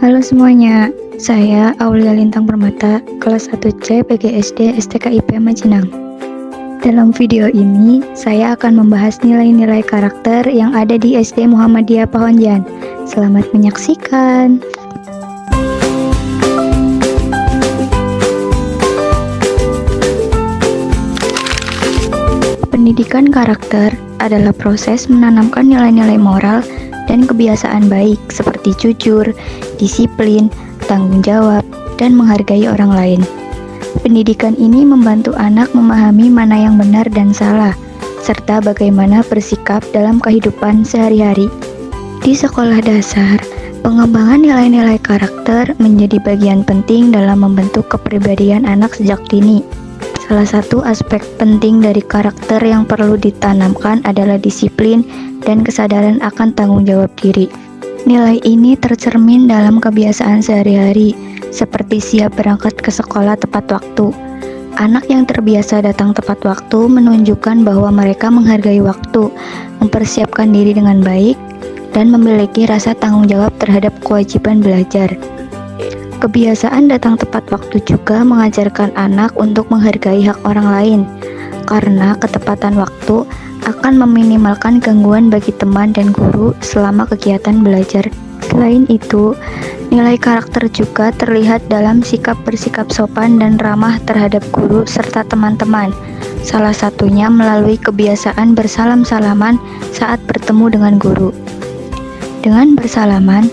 Halo semuanya, saya Aulia Lintang Permata, kelas 1C PGSD STKIP Majinang. Dalam video ini, saya akan membahas nilai-nilai karakter yang ada di SD Muhammadiyah Pahonjan. Selamat menyaksikan. Pendidikan karakter adalah proses menanamkan nilai-nilai moral dan kebiasaan baik seperti jujur, disiplin, tanggung jawab, dan menghargai orang lain. Pendidikan ini membantu anak memahami mana yang benar dan salah, serta bagaimana bersikap dalam kehidupan sehari-hari. Di sekolah dasar, pengembangan nilai-nilai karakter menjadi bagian penting dalam membentuk kepribadian anak sejak dini. Salah satu aspek penting dari karakter yang perlu ditanamkan adalah disiplin dan kesadaran akan tanggung jawab diri. Nilai ini tercermin dalam kebiasaan sehari-hari, seperti siap berangkat ke sekolah tepat waktu. Anak yang terbiasa datang tepat waktu menunjukkan bahwa mereka menghargai waktu, mempersiapkan diri dengan baik, dan memiliki rasa tanggung jawab terhadap kewajiban belajar. Kebiasaan datang tepat waktu juga mengajarkan anak untuk menghargai hak orang lain, karena ketepatan waktu akan meminimalkan gangguan bagi teman dan guru selama kegiatan belajar. Selain itu, nilai karakter juga terlihat dalam sikap bersikap sopan dan ramah terhadap guru serta teman-teman. Salah satunya melalui kebiasaan bersalam-salaman saat bertemu dengan guru. Dengan bersalaman,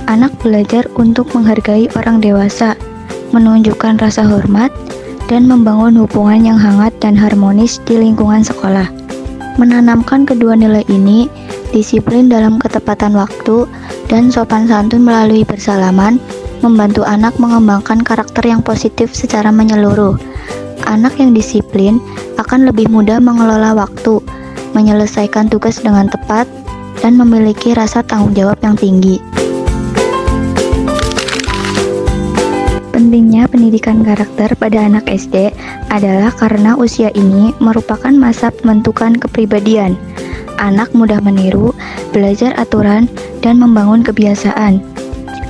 anak belajar untuk menghargai orang dewasa, menunjukkan rasa hormat, dan membangun hubungan yang hangat dan harmonis di lingkungan sekolah. Menanamkan kedua nilai ini, disiplin dalam ketepatan waktu, dan sopan santun melalui bersalaman, membantu anak mengembangkan karakter yang positif secara menyeluruh. Anak yang disiplin akan lebih mudah mengelola waktu, menyelesaikan tugas dengan tepat, dan memiliki rasa tanggung jawab yang tinggi. Pentingnya pendidikan karakter pada anak SD adalah karena usia ini merupakan masa pembentukan kepribadian. Anak mudah meniru, belajar aturan, dan membangun kebiasaan.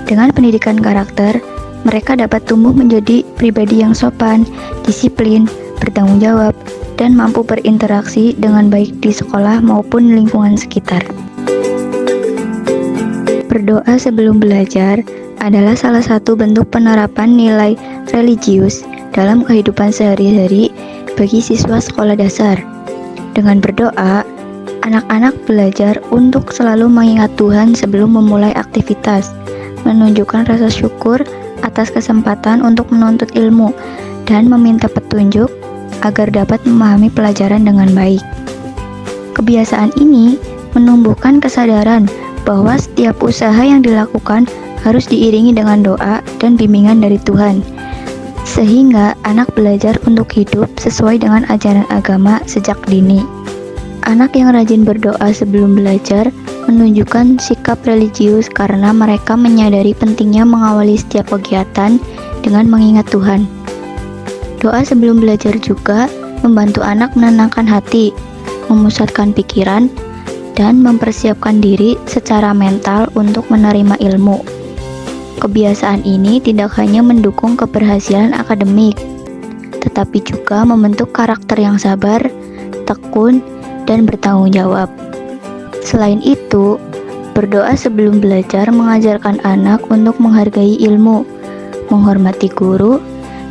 Dengan pendidikan karakter, mereka dapat tumbuh menjadi pribadi yang sopan, disiplin, bertanggung jawab, dan mampu berinteraksi dengan baik di sekolah maupun lingkungan sekitar. Berdoa sebelum belajar adalah salah satu bentuk penerapan nilai religius dalam kehidupan sehari-hari bagi siswa sekolah dasar. Dengan berdoa, anak-anak belajar untuk selalu mengingat Tuhan sebelum memulai aktivitas, menunjukkan rasa syukur atas kesempatan untuk menuntut ilmu, dan meminta petunjuk agar dapat memahami pelajaran dengan baik. Kebiasaan ini menumbuhkan kesadaran bahwa setiap usaha yang dilakukan harus diiringi dengan doa dan bimbingan dari Tuhan, sehingga anak belajar untuk hidup sesuai dengan ajaran agama sejak dini. Anak yang rajin berdoa sebelum belajar menunjukkan sikap religius karena mereka menyadari pentingnya mengawali setiap kegiatan dengan mengingat Tuhan. Doa sebelum belajar juga membantu anak menenangkan hati, memusatkan pikiran, dan mempersiapkan diri secara mental untuk menerima ilmu. Kebiasaan ini tidak hanya mendukung keberhasilan akademik, tetapi juga membentuk karakter yang sabar, tekun, dan bertanggung jawab. Selain itu, berdoa sebelum belajar mengajarkan anak untuk menghargai ilmu, menghormati guru,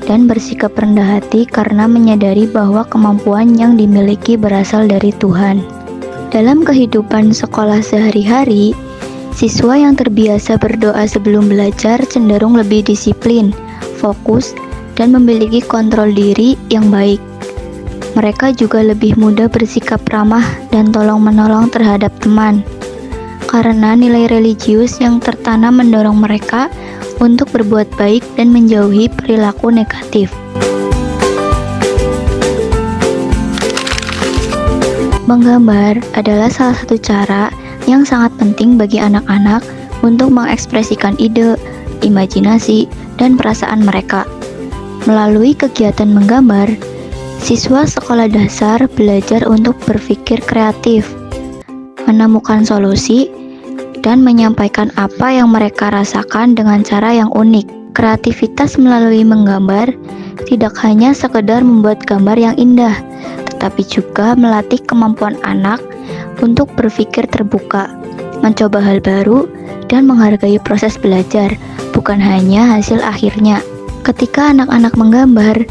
dan bersikap rendah hati karena menyadari bahwa kemampuan yang dimiliki berasal dari Tuhan. Dalam kehidupan sekolah sehari-hari, siswa yang terbiasa berdoa sebelum belajar cenderung lebih disiplin, fokus, dan memiliki kontrol diri yang baik. Mereka juga lebih mudah bersikap ramah dan tolong-menolong terhadap teman, karena nilai religius yang tertanam mendorong mereka untuk berbuat baik dan menjauhi perilaku negatif. Menggambar adalah salah satu cara yang sangat penting bagi anak-anak untuk mengekspresikan ide, imajinasi, dan perasaan mereka. Melalui kegiatan menggambar, siswa sekolah dasar belajar untuk berpikir kreatif, menemukan solusi, dan menyampaikan apa yang mereka rasakan dengan cara yang unik. Kreativitas melalui menggambar tidak hanya sekedar membuat gambar yang indah, tetapi juga melatih kemampuan anak untuk berpikir terbuka, mencoba hal baru, dan menghargai proses belajar, bukan hanya hasil akhirnya. Ketika anak-anak menggambar,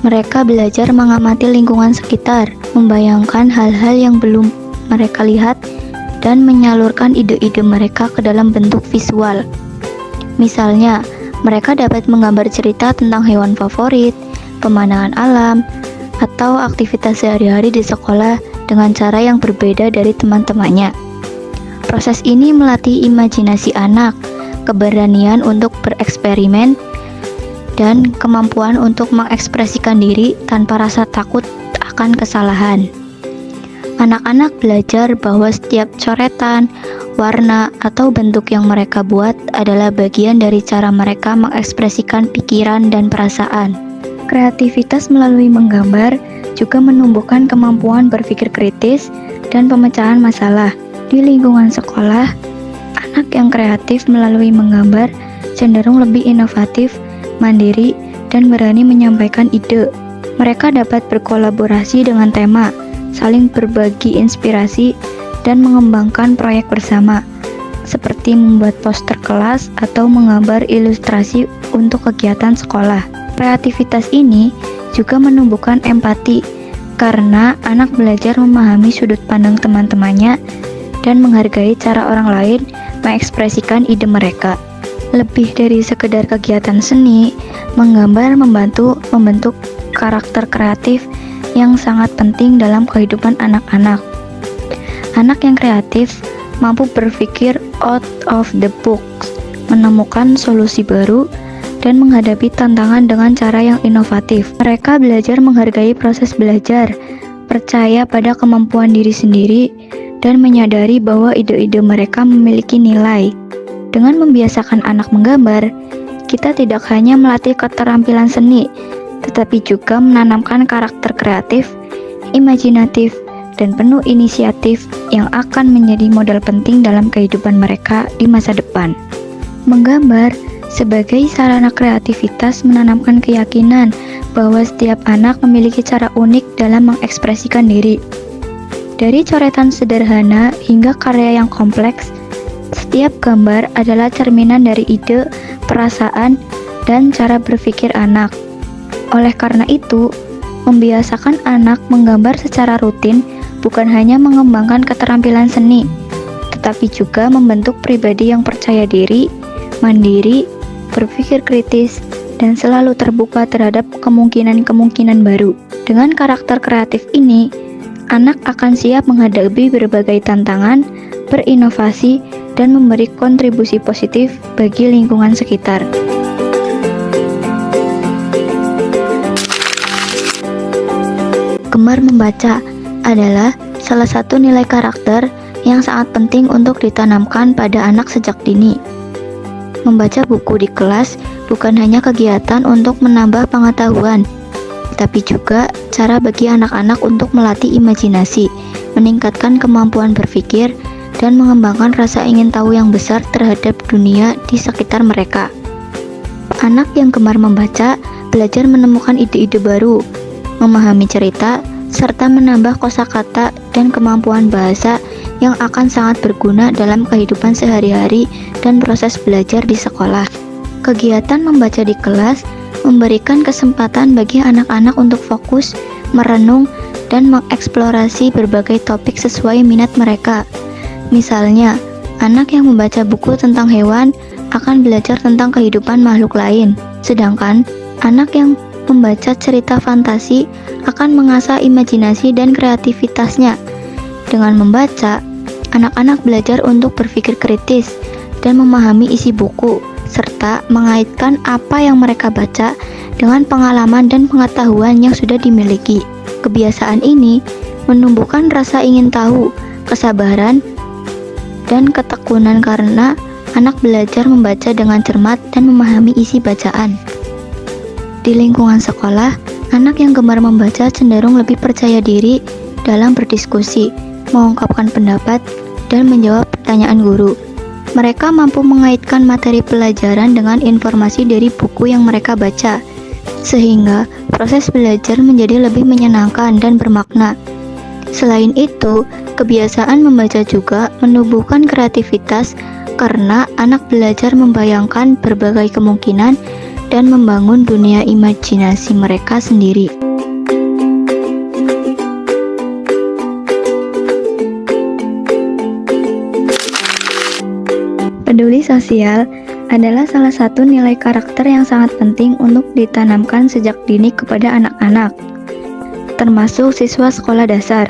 mereka belajar mengamati lingkungan sekitar, membayangkan hal-hal yang belum mereka lihat, dan menyalurkan ide-ide mereka ke dalam bentuk visual. Misalnya, mereka dapat menggambar cerita tentang hewan favorit, pemandangan alam, atau aktivitas sehari-hari di sekolah dengan cara yang berbeda dari teman-temannya. Proses ini melatih imajinasi anak, keberanian untuk bereksperimen, dan kemampuan untuk mengekspresikan diri tanpa rasa takut akan kesalahan. Anak-anak belajar bahwa setiap coretan, warna, atau bentuk yang mereka buat adalah bagian dari cara mereka mengekspresikan pikiran dan perasaan. Kreativitas melalui menggambar juga menumbuhkan kemampuan berpikir kritis dan pemecahan masalah. Di lingkungan sekolah, anak yang kreatif melalui menggambar cenderung lebih inovatif, mandiri, dan berani menyampaikan ide. Mereka dapat berkolaborasi dengan tema, saling berbagi inspirasi, dan mengembangkan proyek bersama, seperti membuat poster kelas atau menggambar ilustrasi untuk kegiatan sekolah. Kreativitas ini juga menumbuhkan empati, karena anak belajar memahami sudut pandang teman-temannya dan menghargai cara orang lain mengekspresikan ide mereka. Lebih dari sekedar kegiatan seni, menggambar membantu membentuk karakter kreatif yang sangat penting dalam kehidupan anak-anak. Anak yang kreatif mampu berpikir out of the box, menemukan solusi baru, dan menghadapi tantangan dengan cara yang inovatif. Mereka belajar menghargai proses belajar, percaya pada kemampuan diri sendiri, dan menyadari bahwa ide-ide mereka memiliki nilai. Dengan membiasakan anak menggambar, kita tidak hanya melatih keterampilan seni, tetapi juga menanamkan karakter kreatif, imajinatif, dan penuh inisiatif yang akan menjadi modal penting dalam kehidupan mereka di masa depan. Menggambar sebagai sarana kreativitas menanamkan keyakinan bahwa setiap anak memiliki cara unik dalam mengekspresikan diri. Dari coretan sederhana hingga karya yang kompleks, setiap gambar adalah cerminan dari ide, perasaan, dan cara berpikir anak. Oleh karena itu, membiasakan anak menggambar secara rutin bukan hanya mengembangkan keterampilan seni, tetapi juga membentuk pribadi yang percaya diri, mandiri, berpikir kritis, dan selalu terbuka terhadap kemungkinan-kemungkinan baru. Dengan karakter kreatif ini, anak akan siap menghadapi berbagai tantangan, berinovasi, dan memberi kontribusi positif bagi lingkungan sekitar. Gemar membaca adalah salah satu nilai karakter yang sangat penting untuk ditanamkan pada anak sejak dini. Membaca buku di kelas bukan hanya kegiatan untuk menambah pengetahuan, tapi juga cara bagi anak-anak untuk melatih imajinasi, meningkatkan kemampuan berpikir, dan mengembangkan rasa ingin tahu yang besar terhadap dunia di sekitar mereka. Anak yang gemar membaca belajar menemukan ide-ide baru, memahami cerita, serta menambah kosakata dan kemampuan bahasa yang akan sangat berguna dalam kehidupan sehari-hari dan proses belajar di sekolah. Kegiatan membaca di kelas memberikan kesempatan bagi anak-anak untuk fokus, merenung, dan mengeksplorasi berbagai topik sesuai minat mereka. Misalnya, anak yang membaca buku tentang hewan akan belajar tentang kehidupan makhluk lain, sedangkan anak yang membaca cerita fantasi akan mengasah imajinasi dan kreativitasnya. Dengan membaca, anak-anak belajar untuk berpikir kritis dan memahami isi buku, serta mengaitkan apa yang mereka baca dengan pengalaman dan pengetahuan yang sudah dimiliki. Kebiasaan ini menumbuhkan rasa ingin tahu, kesabaran, dan ketekunan karena anak belajar membaca dengan cermat dan memahami isi bacaan. Di lingkungan sekolah, anak yang gemar membaca cenderung lebih percaya diri dalam berdiskusi, mengungkapkan pendapat, dan menjawab pertanyaan guru. Mereka mampu mengaitkan materi pelajaran dengan informasi dari buku yang mereka baca, sehingga proses belajar menjadi lebih menyenangkan dan bermakna. Selain itu, kebiasaan membaca juga menumbuhkan kreativitas karena anak belajar membayangkan berbagai kemungkinan dan membangun dunia imajinasi mereka sendiri. Peduli sosial adalah salah satu nilai karakter yang sangat penting untuk ditanamkan sejak dini kepada anak-anak, termasuk siswa sekolah dasar.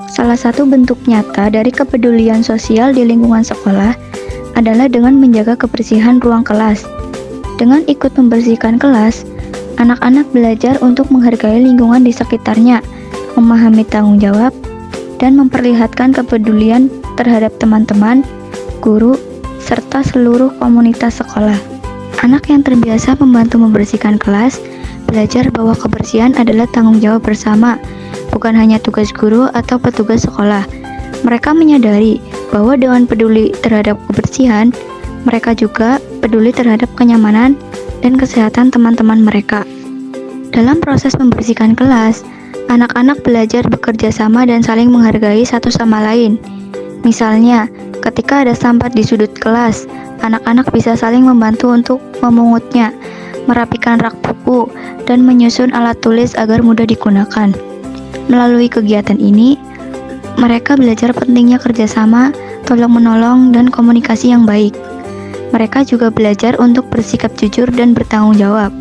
Salah satu bentuk nyata dari kepedulian sosial di lingkungan sekolah adalah dengan menjaga kebersihan ruang kelas. Dengan ikut membersihkan kelas, anak-anak belajar untuk menghargai lingkungan di sekitarnya, memahami tanggung jawab, dan memperlihatkan kepedulian terhadap teman-teman, guru, serta seluruh komunitas sekolah. Anak yang terbiasa membantu membersihkan kelas, belajar bahwa kebersihan adalah tanggung jawab bersama, bukan hanya tugas guru atau petugas sekolah. Mereka menyadari bahwa dengan peduli terhadap kebersihan, mereka juga peduli terhadap kenyamanan dan kesehatan teman-teman mereka. Dalam proses membersihkan kelas, anak-anak belajar bekerja sama dan saling menghargai satu sama lain. Misalnya, ketika ada sampah di sudut kelas, anak-anak bisa saling membantu untuk memungutnya, merapikan rak buku, dan menyusun alat tulis agar mudah digunakan. Melalui kegiatan ini, mereka belajar pentingnya kerjasama, tolong-menolong, dan komunikasi yang baik. Mereka juga belajar untuk bersikap jujur dan bertanggung jawab,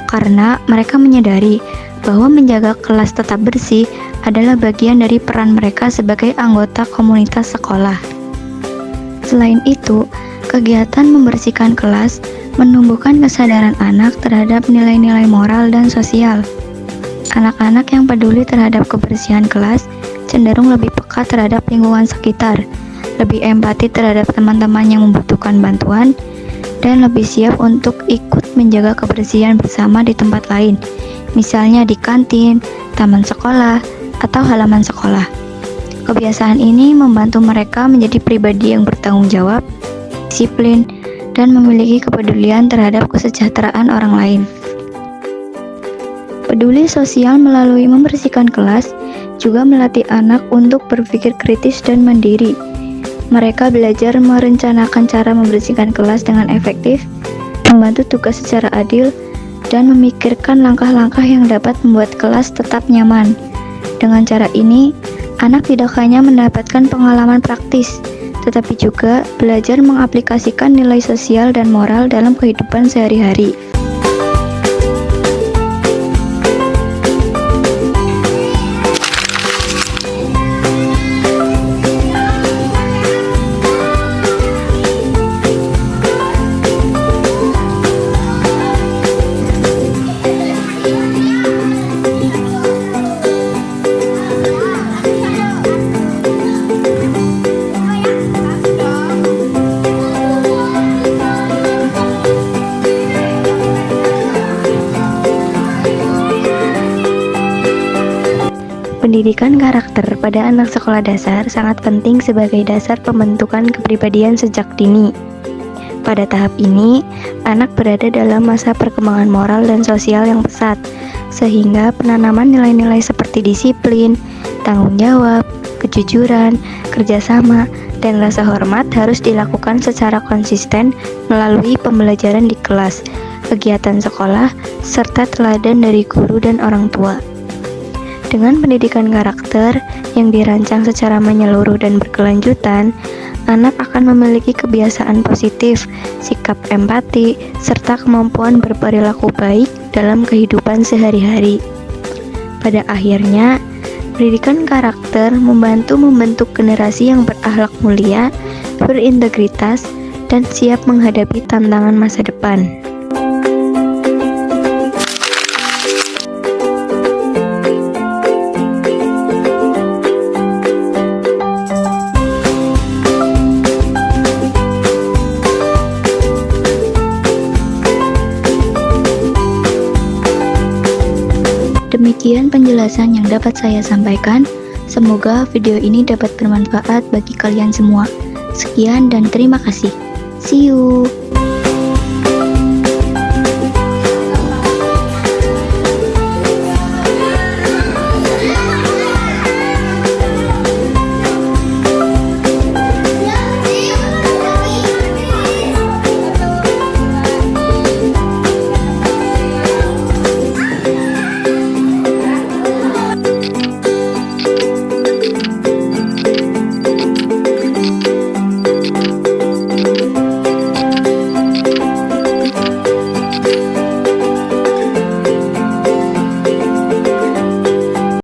karena mereka menyadari bahwa menjaga kelas tetap bersih adalah bagian dari peran mereka sebagai anggota komunitas sekolah. Selain itu, kegiatan membersihkan kelas menumbuhkan kesadaran anak terhadap nilai-nilai moral dan sosial. Anak-anak yang peduli terhadap kebersihan kelas cenderung lebih peka terhadap lingkungan sekitar, lebih empati terhadap teman-teman yang membutuhkan bantuan, dan lebih siap untuk ikut menjaga kebersihan bersama di tempat lain, misalnya di kantin, taman sekolah, atau halaman sekolah. Kebiasaan ini membantu mereka menjadi pribadi yang bertanggung jawab, disiplin, dan memiliki kepedulian terhadap kesejahteraan orang lain. Peduli sosial melalui membersihkan kelas juga melatih anak untuk berpikir kritis dan mandiri. Mereka belajar merencanakan cara membersihkan kelas dengan efektif, membantu tugas secara adil, dan memikirkan langkah-langkah yang dapat membuat kelas tetap nyaman. Dengan cara ini, anak tidak hanya mendapatkan pengalaman praktis, tetapi juga belajar mengaplikasikan nilai sosial dan moral dalam kehidupan sehari-hari. Pendidikan karakter pada anak sekolah dasar sangat penting sebagai dasar pembentukan kepribadian sejak dini. Pada tahap ini, anak berada dalam masa perkembangan moral dan sosial yang pesat, sehingga penanaman nilai-nilai seperti disiplin, tanggung jawab, kejujuran, kerjasama, dan rasa hormat harus dilakukan secara konsisten melalui pembelajaran di kelas, kegiatan sekolah, serta teladan dari guru dan orang tua. Dengan pendidikan karakter yang dirancang secara menyeluruh dan berkelanjutan, anak akan memiliki kebiasaan positif, sikap empati, serta kemampuan berperilaku baik dalam kehidupan sehari-hari. Pada akhirnya, pendidikan karakter membantu membentuk generasi yang berakhlak mulia, berintegritas, dan siap menghadapi tantangan masa depan. Demikian penjelasan yang dapat saya sampaikan. Semoga video ini dapat bermanfaat bagi kalian semua. Sekian dan terima kasih. See you.